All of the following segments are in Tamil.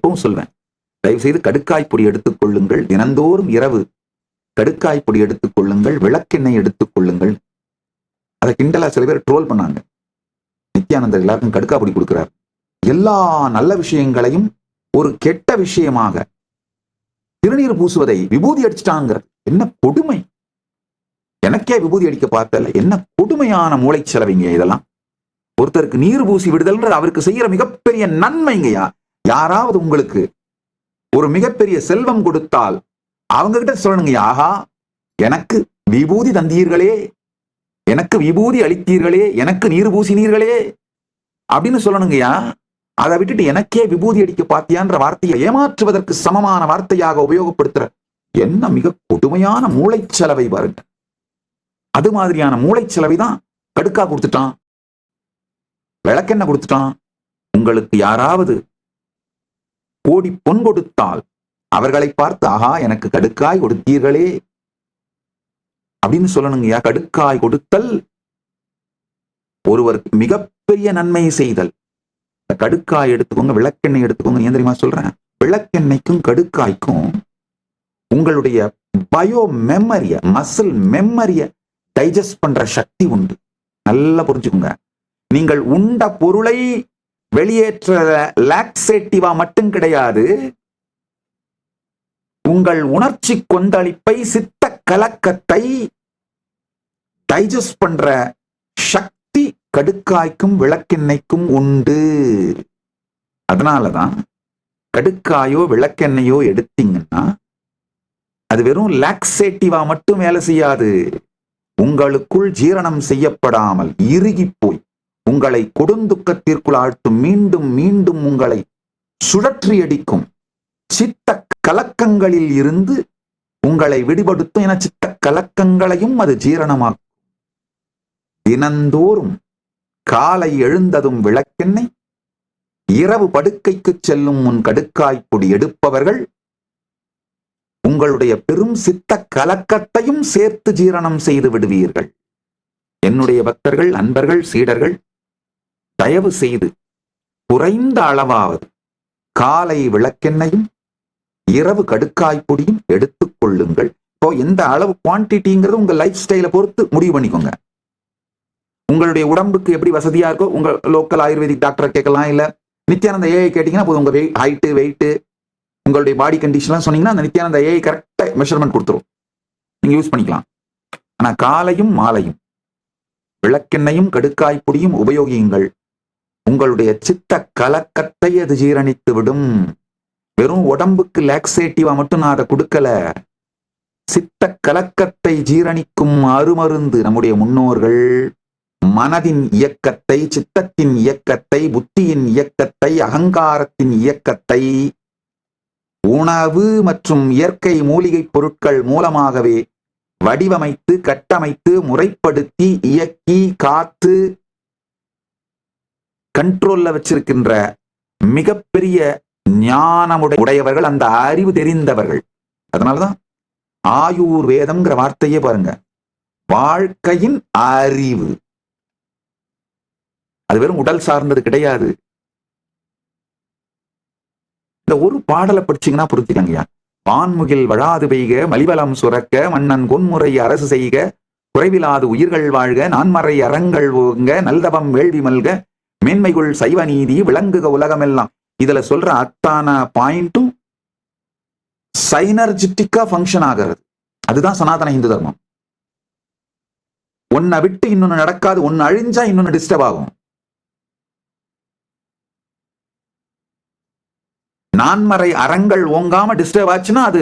எப்பவும் சொல்வேன், தயவு செய்து கடுக்காய் பொடி எடுத்துக் கொள்ளுங்கள், தினந்தோறும் இரவு கடுக்காய் பொடி எடுத்துக் கொள்ளுங்கள், விளக்கெண்ணெய் எடுத்துக் கொள்ளுங்கள். அதை கிண்டலா சில பேர் ட்ரோல் பண்ணாங்க. நித்யானந்தர் எல்லாருக்கும் கடுக்காய் பொடி கொடுக்கிறார். எல்லா நல்ல விஷயங்களையும் ஒரு கெட்ட விஷயமாக திருநீர் பூசுவதை விபூதி அடிச்சிட்டாங்க. என்ன கொடுமை! எனக்கே விபூதி அடிக்க பார்த்தல, என்ன கொடுமையான மூளை செலவிங்க இதெல்லாம். ஒருத்தருக்கு நீர் பூசி விடுதல் அவருக்கு செய்யற மிகப்பெரிய நன்மைங்கய்யா. யாராவது உங்களுக்கு ஒரு மிகப்பெரிய செல்வம் கொடுத்தால் அவங்க கிட்ட சொல்லணுங்க, ஆஹா எனக்கு விபூதி தந்தீர்களே, எனக்கு விபூதி அளித்தீர்களே, எனக்கு நீர் பூசினீர்களே அப்படின்னு சொல்லணுங்கய்யா. அதை விட்டுட்டு எனக்கே விபூதி அடிக்க பாத்தியான்ற வார்த்தையை ஏமாற்றுவதற்கு சமமான வார்த்தையாக உபயோகப்படுத்துற என்ன மிக கொடுமையான மூளை செலவை பாருங்க. அது மாதிரியான மூளை செலவை தான் கடுக்கா கொடுத்துட்டான், விளக்கெண்ணெய் கொடுத்துட்டான். உங்களுக்கு யாராவது கோடி பொன் கொடுத்தால் அவர்களை பார்த்து, ஆஹா எனக்கு கடுக்காய் கொடுத்தீர்களே அப்படின்னு சொல்லணுங்கய்யா. கடுக்காய் கொடுத்தல் ஒருவருக்கு மிகப்பெரிய நன்மை செய்தல். கடுக்காய் எடுத்துக்கோங்க, விளக்கெண்ணெய் எடுத்துக்கோங்க. ஏன் தெரியுமா சொல்றேன்? விளக்கெண்ணெய்க்கும் கடுக்காய்க்கும் உங்களுடைய பயோ மெமரிய, மசில் மெமரிய டைஜஸ்ட் பண்ற சக்தி உண்டு. நல்லா புரிஞ்சுக்கோங்க. நீங்கள் உண்ட பொருளை வெளியேற்ற லாக்ஸேட்டிவா மட்டும் கிடையாது, உங்கள் உணர்ச்சி கொந்தளிப்பை, சித்த கலக்கத்தை டைஜஸ்ட் பண்ற சக்தி கடுக்காய்க்கும் விளக்கெண்ணெய்க்கும் உண்டு. அதனாலதான் கடுக்காயோ விளக்கெண்ணெயோ எடுத்தீங்கன்னா அது வெறும் லாக்ஸேட்டிவா மட்டும் வேலை செய்யாது. உங்களுக்குள் ஜீரணம் செய்யப்படாமல் இறுகி போய் உங்களை கொடுந்துக்கத்திற்குள் ஆழ்த்தும், மீண்டும் மீண்டும் உங்களை சுழற்றி அடிக்கும் சித்த கலக்கங்களில் இருந்து உங்களை விடுபடுத்தும். என சித்த கலக்கங்களையும் அது ஜீரணமாக்கும். தினந்தோறும் காலை எழுந்ததும் விளக்கெண்ணெய், இரவு படுக்கைக்கு செல்லும் முன் கடுக்காய் பொடி எடுப்பவர்கள் உங்களுடைய பெரும் சித்த கலக்கத்தையும் சேர்த்து ஜீரணம் செய்து விடுவீர்கள். என்னுடைய பக்தர்கள், அன்பர்கள், சீடர்கள் தயவு செய்து குறைந்த அளவாவது காலை விளக்கெண்ணையும் இரவு கடுக்காய் பொடியும் எடுத்துக் கொள்ளுங்கள். இப்போ எந்த அளவு குவான்டிட்டிங்கிறது உங்க லைஃப் ஸ்டைலை பொறுத்து முடிவு பண்ணிக்கோங்க. உங்களுடைய உடம்புக்கு எப்படி வசதியா இருக்கோ உங்க லோக்கல் ஆயுர்வேதிக் டாக்டரை கேட்கலாம், இல்ல நித்யானந்த ஏஐ கேட்டீங்கன்னா போதும். உங்க ஹைட்டு, வெயிட்டு, உங்களுடைய பாடி கண்டிஷன்லாம் சொன்னீங்கன்னா அந்த நித்யானந்த ஏஐ கரெக்டா மெஷர்மெண்ட் கொடுத்துரும், நீங்க யூஸ் பண்ணிக்கலாம். ஆனா காலையும் மாலையும் விளக்கெண்ணையும் கடுக்காய் பொடியும் உபயோகியுங்கள். உங்களுடைய சித்த கலக்கத்தை அது ஜீரணித்து விடும். வெறும் உடம்புக்கு லாக்ஸேட்டிவா மட்டும் நான் அதை கொடுக்கல, சித்த கலக்கத்தை ஜீரணிக்கும் அருமருந்து. நம்முடைய முன்னோர்கள் மனதின் இயக்கத்தை, சித்தத்தின் இயக்கத்தை, புத்தியின் இயக்கத்தை, அகங்காரத்தின் இயக்கத்தை உணவு மற்றும் இயற்கை மூலிகை பொருட்கள் மூலமாகவே வடிவமைத்து, கட்டமைத்து, முறைப்படுத்தி, இயக்கி, காத்து, கண்ட்ரோல்ல வச்சிருக்கின்ற மிகப்பெரிய ஞானமுடையவர்கள், அந்த அறிவு தெரிந்தவர்கள். அதனாலதான் ஆயுர்வேதம்ங்கிற வார்த்தையே பாருங்க, வாழ்க்கையின் அறிவு. அது வெறும் உடல் சார்ந்தது கிடையாது. இந்த ஒரு பாடலை படிச்சீங்கன்னா புரிஞ்சுக்கங்கய்யா. வான்முகில் வழாது பெய்க, மலிவலம் சுரக்க, மன்னன் கொன்முறை அரசு செய்க, குறைவிலாது உயிர்கள் வாழ்க, நான்மறை அறங்கள் ஓங்க, நல்தவம் வேள்வி மல்க, மேன்மைகுள் சைவ நீதி விளங்குக உலகமெல்லாம். இதுல சொல்ற அத்தான பாயிண்டும் சைனர்ஜிட்டிக்கா ஃபங்க்ஷன் ஆகிறது. அதுதான் சனாதன இந்து தர்மம். ஒன்னை விட்டு இன்னொன்னு நடக்காது, ஒன்னு அழிஞ்சா இன்னொன்னு டிஸ்டர்ப் ஆகும். நான்மறை அறங்கள் ஓங்காம டிஸ்டர்ப் ஆச்சுன்னா அது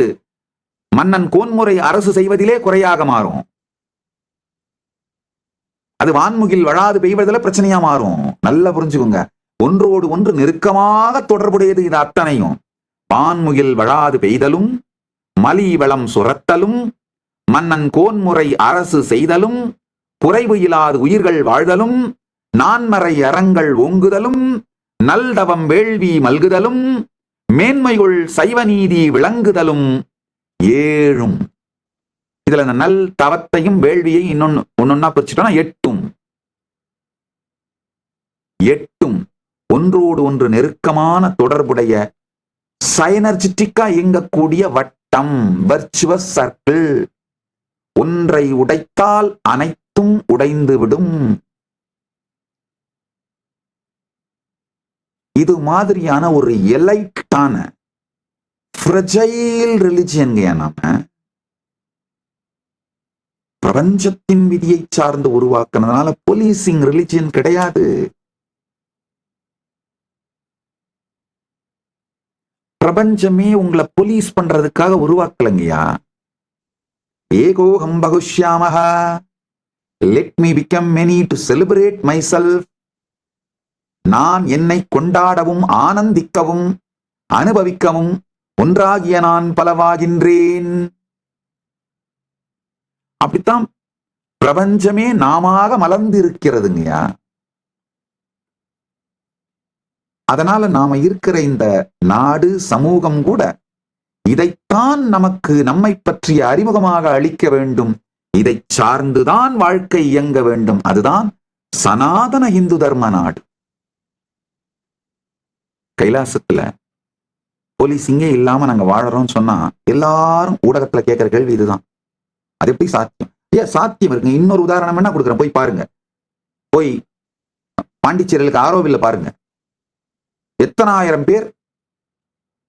மன்னன் கோன்முறை அரசு செய்வதிலே குறையாக மாறும். அது வான்முகில் வழாது பெய்வதில் பிரச்சனையா மாறும். நல்லா புரிஞ்சுக்கோங்க. ஒன்றோடு ஒன்று நெருக்கமாக தொடர்புடையது இது அத்தனையும். வான்முகில் வழாது பெய்தலும், மலி வளம் சுரத்தலும், மன்னன் கோன்முறை அரசு செய்தலும், குறைவு இல்லாது உயிர்கள் வாழ்தலும், நான்மறை அறங்கள் ஓங்குதலும், நல்தவம் வேள்வி மல்குதலும், மேன்மையுள் சைவ நீதி விளங்குதலும் ஏழும். இதுல இந்த நல் தவத்தையும் வேள்வியை ஒன்னொன்னா பிரிச்சுட்டோம்னா எட்டும் ஒன்றோடு ஒன்று நெருக்கமான தொடர்புடைய சைனர்ஜிட்டிக்கா இயங்கக்கூடிய வட்டம், வர்ச்சுவஸ் சர்க்கிள். ஒன்றை உடைத்தால் அனைத்தும் உடைந்துவிடும். இது மாதிரியான ஒரு எலைட்டான ஃப்ரெஜைல் ரிலிஜியன் நாம பிரபஞ்சத்தின் விதியை சார்ந்து உருவாக்குனதுனால போலீசிங் ரிலிஜியன் கிடையாது. பிரபஞ்சமே உங்களை போலீஸ் பண்றதுக்காக உருவாக்கலங்கய்யா. ஏகோஹம் பகுஷ்யாமஹ, let me become many to celebrate myself. நான் என்னை கொண்டாடவும் ஆனந்திக்கவும் அனுபவிக்கவும் ஒன்றாகிய நான் பலவாகின்றேன். அப்படித்தான் பிரபஞ்சமே நாமாக மலர்ந்திருக்கிறதுங்கய்யா. அதனால நாம இருக்கிற இந்த நாடு, சமூகம் கூட இதைத்தான் நமக்கு நம்மை பற்றிய அறிமுகமாக அளிக்க வேண்டும். இதை சார்ந்துதான் வாழ்க்கை இயங்க வேண்டும். அதுதான் சனாதன இந்து தர்ம நாடு. கைலாசத்துல போலீஸ் இங்கே இல்லாம நாங்க வாழறோம்னு சொன்னா எல்லாரும் ஊடகத்துல கேட்கிற கேள்வி இதுதான். அது எப்படி சாத்தியம்? சாத்தியம் இருக்குங்க. இன்னொரு உதாரணம் என்ன கொடுக்குறேன், போய் பாருங்க. போய் பாண்டிச்சேரியிலுக்கு ஆரோவில்ல பாருங்க. எத்தனாயிரம் பேர்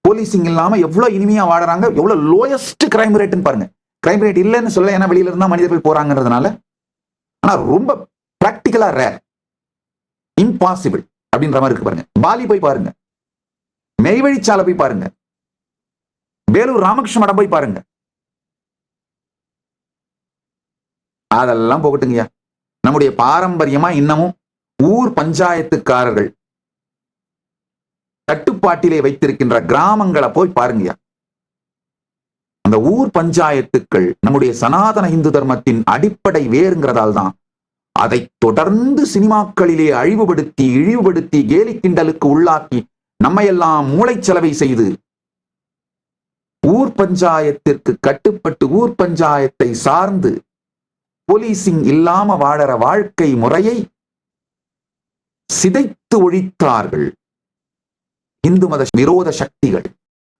போலீசிங் இல்லாம எவ்வளவு இனிமையா வாழறாங்க, எவ்வளவு லோயஸ்ட் கிரைம் ரேட்னு பாருங்க. கிரைம் ரேட் இல்லைன்னு சொல்ல, ஏன்னா வெளியில இருந்தா மனிதர்கள் போறாங்கிறதுனால. ஆனா ரொம்ப பிராக்டிகலா ரேர், இம்பாசிபிள் அப்படின்ற மாதிரி இருக்கு பாருங்க. பாலி போய் பாருங்க, மெய்வழிச்சாலை போய் பாருங்க, வேலூர் ராமகிருஷ்ண மடம் போய் பாருங்க. அதெல்லாம் போகட்டுங்கய்யா. நம்முடைய பாரம்பரியமா இன்னமும் ஊர் பஞ்சாயத்துக்காரர்கள் கட்டுப்பாட்டிலே வைத்திருக்கின்ற கிராமங்களை போய் பாருங்கய்யா. அந்த ஊர் பஞ்சாயத்துக்கள் நம்முடைய சனாதன இந்து தர்மத்தின் அடிப்படை வேறுங்கிறதால் தான் அதை தொடர்ந்து சினிமாக்களிலே அழிவுபடுத்தி இழிவுபடுத்தி கேலி கிண்டலுக்கு உள்ளாக்கி நம்மையெல்லாம் மூளைச்சலவை செய்து ஊர் பஞ்சாயத்திற்கு கட்டுப்பட்டு ஊர் பஞ்சாயத்தை சார்ந்து போலீசிங் இல்லாம வாழற வாழ்க்கை முறையை சிதைத்து ஒழித்தார்கள் இந்து மத விரோத சக்திகள்.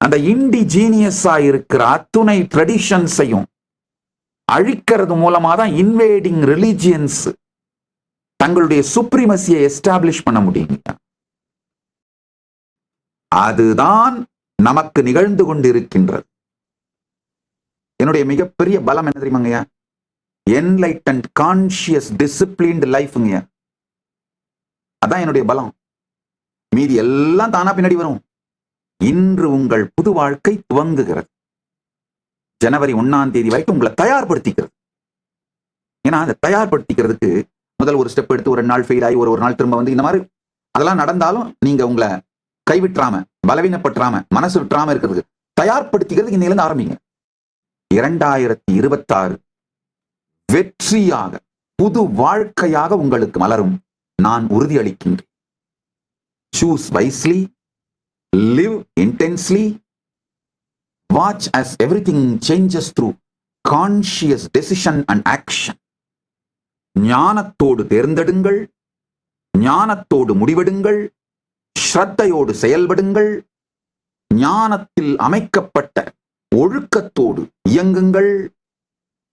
அந்த இண்டிஜீனியஸா இருக்கிற அத்துணை ட்ரெடிஷன்ஸையும் அழிக்கிறது மூலமா தான் இன்வேடிங் ரிலிஜியன்ஸ் தங்களுடைய சுப்ரீமசியை எஸ்டாப்ளிஷ் பண்ண முடியுங்க. அதுதான் நமக்கு நிகழ்ந்து கொண்டிருக்கின்றது. என்னுடைய மிகப்பெரிய பலம் என்ன தெரியுமாங்கய்யா? என்லைட்டன்ட் கான்சியஸ் டிசிப்ளின்ட் லைஃப்ங்க. அதான் என்னுடைய பலம். மீதி எல்லாம் தானா பின்னாடி வரும். இன்று உங்கள் புது வாழ்க்கை துவங்குகிறது. ஜனவரி 1ஆம் தேதி வரைக்கும் உங்களை தயார்படுத்திக்கிறது. ஏன்னா அதை தயார்படுத்திக்கிறதுக்கு முதல் ஒரு ஸ்டெப் எடுத்து ஒரு நாள் ஃபெயில் ஆகி ஒரு நாள் திரும்ப வந்து இந்த மாதிரி அதெல்லாம் நடந்தாலும் நீங்க உங்களை கைவிட்டுறாம, பலவீனப்பட்டுறாம, மனசு விட்டுறாம இருக்கிறதுக்கு தயார்படுத்திக்கிறதுக்கு இன்னையிலிருந்து ஆரம்பிங்க. 2026 வெற்றியாக புது வாழ்க்கையாக உங்களுக்கு மலரும். நான் உறுதியளிக்கின்றேன். Choose wisely, live intensely, watch as everything changes through conscious decision and action. ஞானத்தோடு தேர்ந்தெடுங்கள், ஞானத்தோடு முடிவெடுங்கள், ஸ்ரத்தையோடு செயல்படுங்கள், ஞானத்தில் அமைக்கப்பட்ட ஒழுக்கத்தோடு இயங்குங்கள்.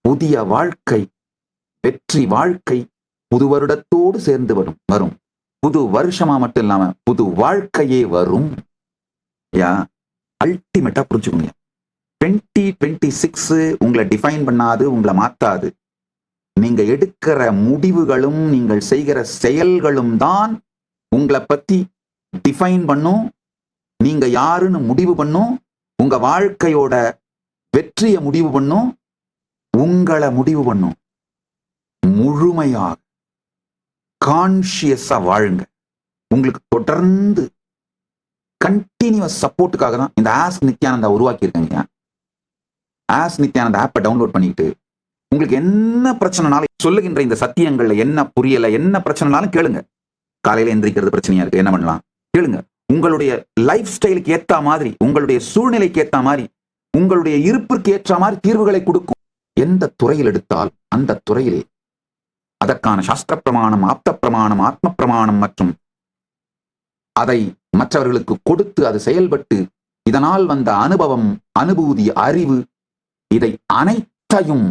புதிய வாழ்க்கை, வெற்றி வாழ்க்கை புது வருடத்தோடு சேர்ந்து வரும். புது வருஷமா மட்டும் இல்லாம புது வாழ்க்கையே வரும். அல்டிமேட்டா புரிஞ்சுக்கோங்க. 2026 உங்களை டிஃபைன் பண்ணாது, உங்களை மாத்தாது. நீங்க எடுக்கிற முடிவுகளும் நீங்கள் செய்கிற செயல்களும் தான் உங்களை பத்தி டிஃபைன் பண்ணும். நீங்க யாருன்னு முடிவு பண்ணும். உங்க வாழ்க்கையோட வெற்றியை முடிவு பண்ணும். உங்களை முடிவு பண்ணும். முழுமையாக கான்சியஸா வாழுங்க. உங்களுக்கு தொடர்ந்து கண்டினியூஸ் சப்போர்ட்டுக்காக தான் இந்த ஆஸ்க் நித்யானந்தா உருவாக்கி இருக்காங்க. ஆஸ்க் நித்யானந்தா ஆப்பை டவுன்லோட் பண்ணிட்டு உங்களுக்கு என்ன பிரச்சனைனாலும், சொல்லுகின்ற இந்த சத்தியங்கள்ல என்ன புரியல, என்ன பிரச்சனைனாலும் கேளுங்க. காலையில எந்திரிக்கிறது பிரச்சனையா இருக்கு, என்ன பண்ணலாம் கேளுங்க. உங்களுடைய லைஃப் ஸ்டைலுக்கு ஏற்ற மாதிரி, உங்களுடைய சூழ்நிலைக்கு ஏற்ற மாதிரி, உங்களுடைய இருப்பிற்கு ஏற்ற மாதிரி தீர்வுகளை கொடுக்கும். எந்த துறையில் எடுத்தால் அந்த துறையிலே அதற்கான சாஸ்திர பிரமாணம், ஆப்த பிரமாணம், ஆத்ம பிரமாணம் மற்றும் அதை மற்றவர்களுக்கு கொடுத்து அது செயல்பட்டு இதனால் வந்த அனுபவம், அனுபூதி, அறிவு, இதை அனைத்தையும்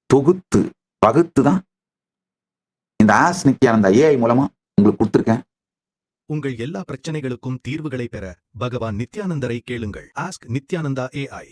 தொகுத்து பகுத்து தான் இந்த ஆஸ் நித்யானந்தா ஏஐ மூலமா உங்களுக்கு கொடுத்துருக்கேன். உங்கள் எல்லா பிரச்சனைகளுக்கும் தீர்வுகளை பெற பகவான் நித்யானந்தரை கேளுங்கள். Ask Nithyananda AI.